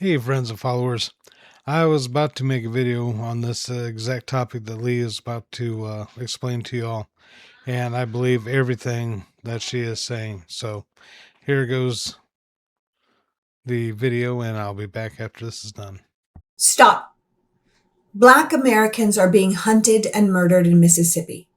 Hey, friends and followers. I was about to make a video on this exact topic that Lee is about to explain to you all, and I believe everything that she is saying. So here goes the video, and I'll be back after this is done. Stop. Black Americans are being hunted and murdered in Mississippi.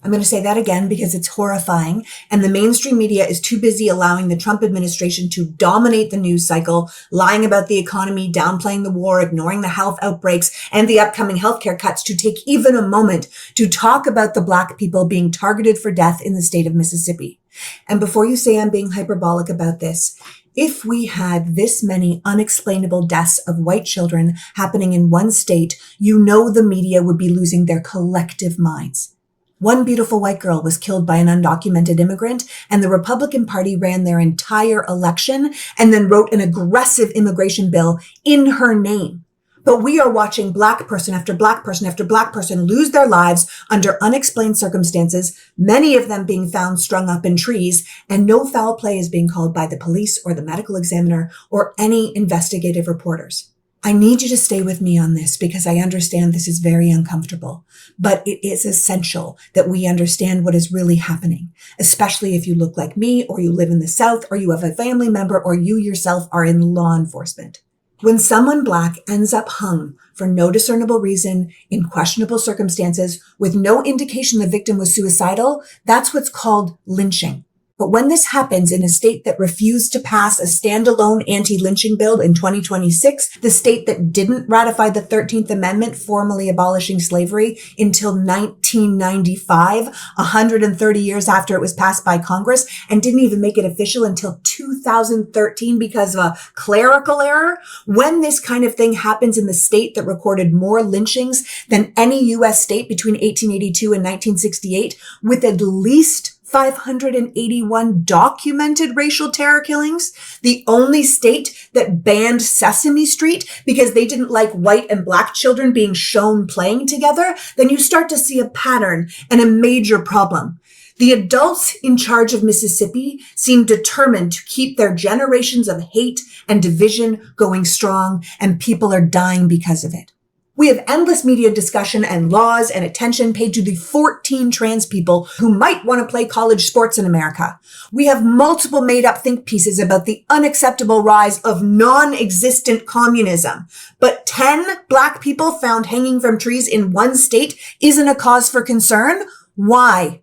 I'm going to say that again because it's horrifying, and the mainstream media is too busy allowing the Trump administration to dominate the news cycle, lying about the economy, downplaying the war, ignoring the health outbreaks, and the upcoming healthcare cuts to take even a moment to talk about the Black people being targeted for death in the state of Mississippi. And before you say I'm being hyperbolic about this, if we had this many unexplainable deaths of white children happening in one state, you know the media would be losing their collective minds. One beautiful white girl was killed by an undocumented immigrant, and the Republican Party ran their entire election and then wrote an aggressive immigration bill in her name. But we are watching Black person after Black person after Black person lose their lives under unexplained circumstances, many of them being found strung up in trees, and no foul play is being called by the police or the medical examiner or any investigative reporters. I need you to stay with me on this because I understand this is very uncomfortable, but it is essential that we understand what is really happening, especially if you look like me or you live in the South or you have a family member or you yourself are in law enforcement. When someone Black ends up hung for no discernible reason in questionable circumstances with no indication the victim was suicidal, that's what's called lynching. But when this happens in a state that refused to pass a standalone anti-lynching bill in 2026, the state that didn't ratify the 13th Amendment formally abolishing slavery until 1995, 130 years after it was passed by Congress, and didn't even make it official until 2013 because of a clerical error, when this kind of thing happens in the state that recorded more lynchings than any U.S. state between 1882 and 1968, with at least 581 documented racial terror killings, the only state that banned Sesame Street because they didn't like white and Black children being shown playing together, then you start to see a pattern and a major problem. The adults in charge of Mississippi seem determined to keep their generations of hate and division going strong, and people are dying because of it. We have endless media discussion and laws and attention paid to the 14 trans people who might want to play college sports in America. We have multiple made-up think pieces about the unacceptable rise of non-existent communism. But 10 Black people found hanging from trees in one state isn't a cause for concern? Why?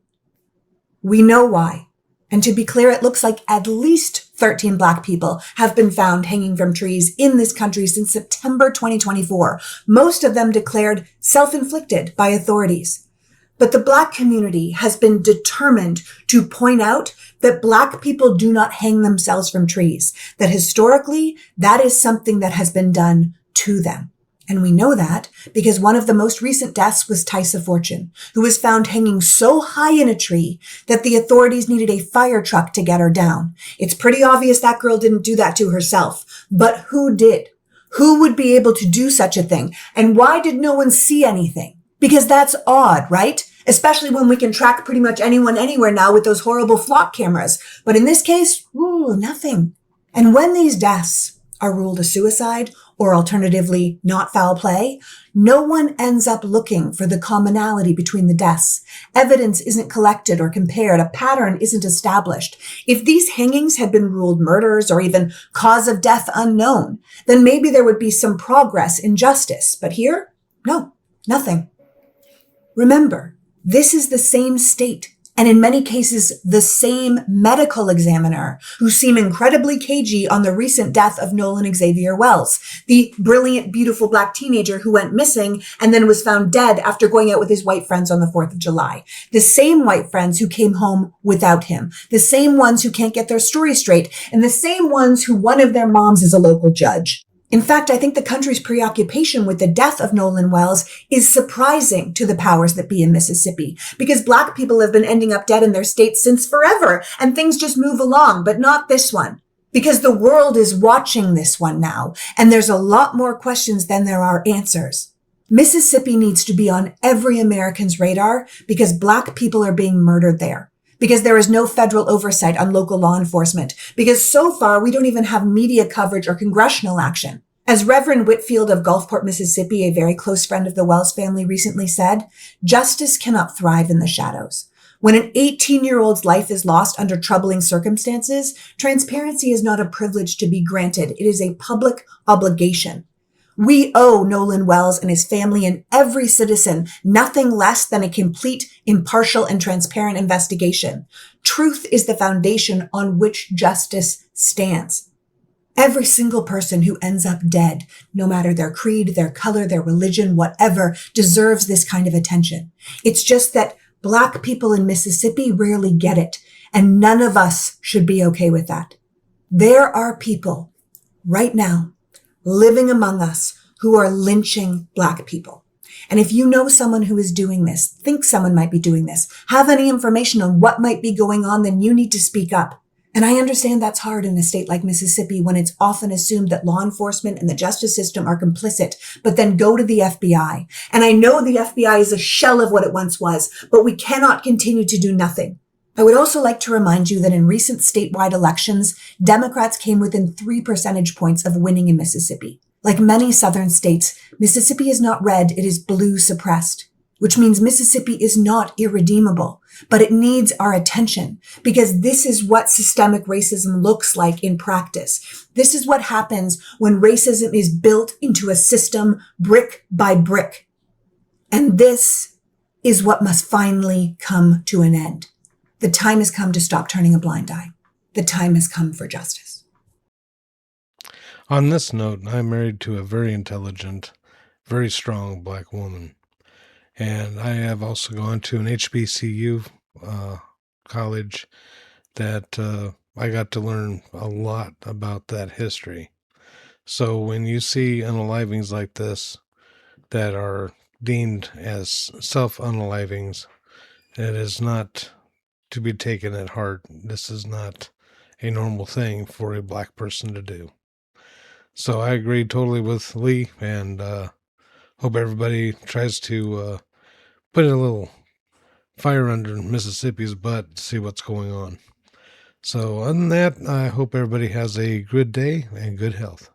We know why. And to be clear, it looks like at least 13 Black people have been found hanging from trees in this country since September 2024, most of them declared self-inflicted by authorities. But the Black community has been determined to point out that Black people do not hang themselves from trees, that historically that is something that has been done to them. And we know that because one of the most recent deaths was Tysa Fortune, who was found hanging so high in a tree that the authorities needed a fire truck to get her down. It's pretty obvious that girl didn't do that to herself, but who did? Who would be able to do such a thing? And why did no one see anything? Because that's odd, right? Especially when we can track pretty much anyone anywhere now with those horrible flock cameras. But in this case, nothing. And when these deaths are ruled a suicide, or alternatively not foul play, no one ends up looking for the commonality between the deaths. Evidence isn't collected or compared. A pattern isn't established. If these hangings had been ruled murders or even cause of death unknown, then maybe there would be some progress in justice. But here, no, nothing. Remember, this is the same state, and in many cases, the same medical examiner who seemed incredibly cagey on the recent death of Nolan Xavier Wells, the brilliant, beautiful Black teenager who went missing and then was found dead after going out with his white friends on the 4th of July. The same white friends who came home without him, the same ones who can't get their story straight, and the same ones who one of their moms is a local judge. In fact, I think the country's preoccupation with the death of Nolan Wells is surprising to the powers that be in Mississippi, because Black people have been ending up dead in their state since forever, and things just move along, but not this one. Because the world is watching this one now, and there's a lot more questions than there are answers. Mississippi needs to be on every American's radar because Black people are being murdered there. Because there is no federal oversight on local law enforcement. Because so far, we don't even have media coverage or congressional action. As Reverend Whitfield of Gulfport, Mississippi, a very close friend of the Wells family, recently said, justice cannot thrive in the shadows. When an 18-year-old's life is lost under troubling circumstances, transparency is not a privilege to be granted. It is a public obligation. We owe Nolan Wells and his family and every citizen nothing less than a complete, impartial, and transparent investigation. Truth is the foundation on which justice stands. Every single person who ends up dead, no matter their creed, their color, their religion, whatever, deserves this kind of attention. It's just that Black people in Mississippi rarely get it, and none of us should be okay with that. There are people right now living among us who are lynching Black people. And if you know someone who is doing this, think someone might be doing this, have any information on what might be going on, then you need to speak up. And I understand that's hard in a state like Mississippi when it's often assumed that law enforcement and the justice system are complicit, but then go to the FBI. And I know the FBI is a shell of what it once was, but we cannot continue to do nothing. I would also like to remind you that in recent statewide elections, Democrats came within 3 percentage points of winning in Mississippi. Like many southern states, Mississippi is not red, it is blue suppressed, which means Mississippi is not irredeemable, but it needs our attention because this is what systemic racism looks like in practice. This is what happens when racism is built into a system brick by brick. And this is what must finally come to an end. The time has come to stop turning a blind eye. The time has come for justice. On this note, I'm married to a very intelligent, very strong Black woman. And I have also gone to an HBCU college that I got to learn a lot about that history. So when you see unalivings like this that are deemed as self-unalivings, it is not to be taken at heart. This is not a normal thing for a Black person to do. So I agree totally with Lee, and hope everybody tries to put a little fire under Mississippi's butt to see what's going on. So other than that, I hope everybody has a good day and good health.